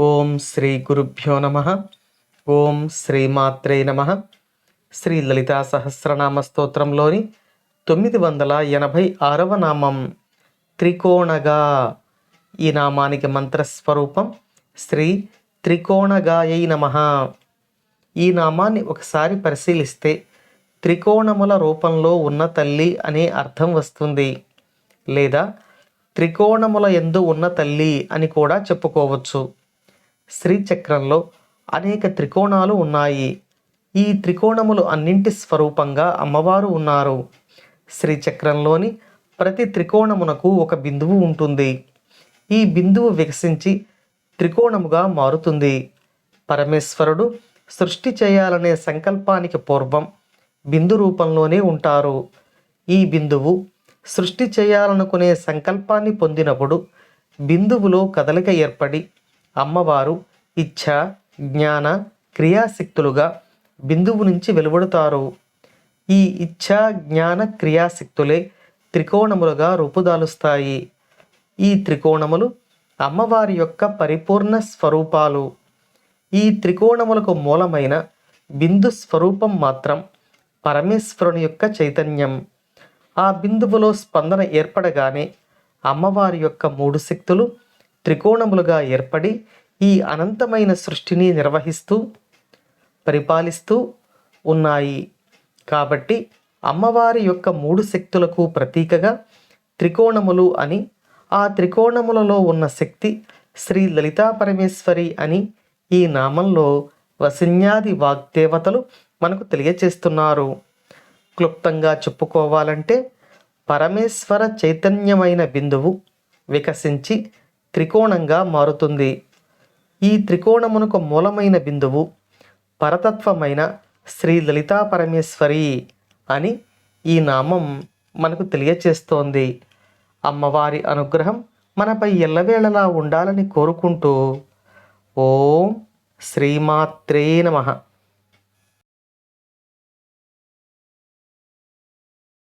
ఓం శ్రీ గురుభ్యో నమ. ఓం శ్రీమాత్రే నమ. శ్రీ లలితా సహస్రనామ స్తోత్రంలోని 986వ నామం త్రికోణగా. ఈ నామానికి మంత్రస్వరూపం శ్రీ త్రికోణగాయై నమ. ఈ నామాన్ని ఒకసారి పరిశీలిస్తే త్రికోణముల రూపంలో ఉన్న తల్లి అనే అర్థం వస్తుంది, లేదా త్రికోణముల యందు ఉన్న తల్లి అని కూడా చెప్పుకోవచ్చు. శ్రీచక్రంలో అనేక త్రికోణాలు ఉన్నాయి. ఈ త్రికోణములు అన్నింటి స్వరూపంగా అమ్మవారు ఉన్నారు. శ్రీచక్రంలోని ప్రతి త్రికోణమునకు ఒక బిందువు ఉంటుంది. ఈ బిందువు వికసించి త్రికోణముగా మారుతుంది. పరమేశ్వరుడు సృష్టి చేయాలనే సంకల్పానికి పూర్వం బిందు రూపంలోనే ఉంటారు. ఈ బిందువు సృష్టి చేయాలనుకునే సంకల్పాన్ని పొందినప్పుడు బిందువులో కదలిక ఏర్పడి అమ్మవారు ఇచ్ఛ, జ్ఞాన, క్రియాశక్తులుగా బిందువు నుంచి వెలువడుతారు. ఈ ఇచ్ఛ, జ్ఞాన, క్రియాశక్తులే త్రికోణములుగా రూపుదాలుస్తాయి. ఈ త్రికోణములు అమ్మవారి యొక్క పరిపూర్ణ స్వరూపాలు. ఈ త్రికోణములకు మూలమైన బిందు స్వరూపం మాత్రం పరమేశ్వరుని యొక్క చైతన్యం. ఆ బిందువులో స్పందన ఏర్పడగానే అమ్మవారి యొక్క 3 శక్తులు త్రికోణములుగా ఏర్పడి ఈ అనంతమైన సృష్టిని నిర్వహిస్తూ పరిపాలిస్తూ ఉన్నాయి. కాబట్టి అమ్మవారి యొక్క 3 శక్తులకు ప్రతీకగా త్రికోణములు అని, ఆ త్రికోణములలో ఉన్న శక్తి శ్రీ లలితా పరమేశ్వరి అని ఈ నామంలో వసిన్యాది వాగ్దేవతలు మనకు తెలియచేస్తున్నారు. క్లుప్తంగా చెప్పుకోవాలంటే పరమేశ్వర చైతన్యమైన బిందువు వికసించి త్రికోణంగా మారుతుంది. ఈ త్రికోణమునకు మూలమైన బిందువు పరతత్వమైన శ్రీ లలితా పరమేశ్వరి అని ఈ నామం మనకు తెలియచేస్తోంది. అమ్మవారి అనుగ్రహం మనపై ఎల్లవేళలా ఉండాలని కోరుకుంటూ ఓం శ్రీమాత్రే నమః.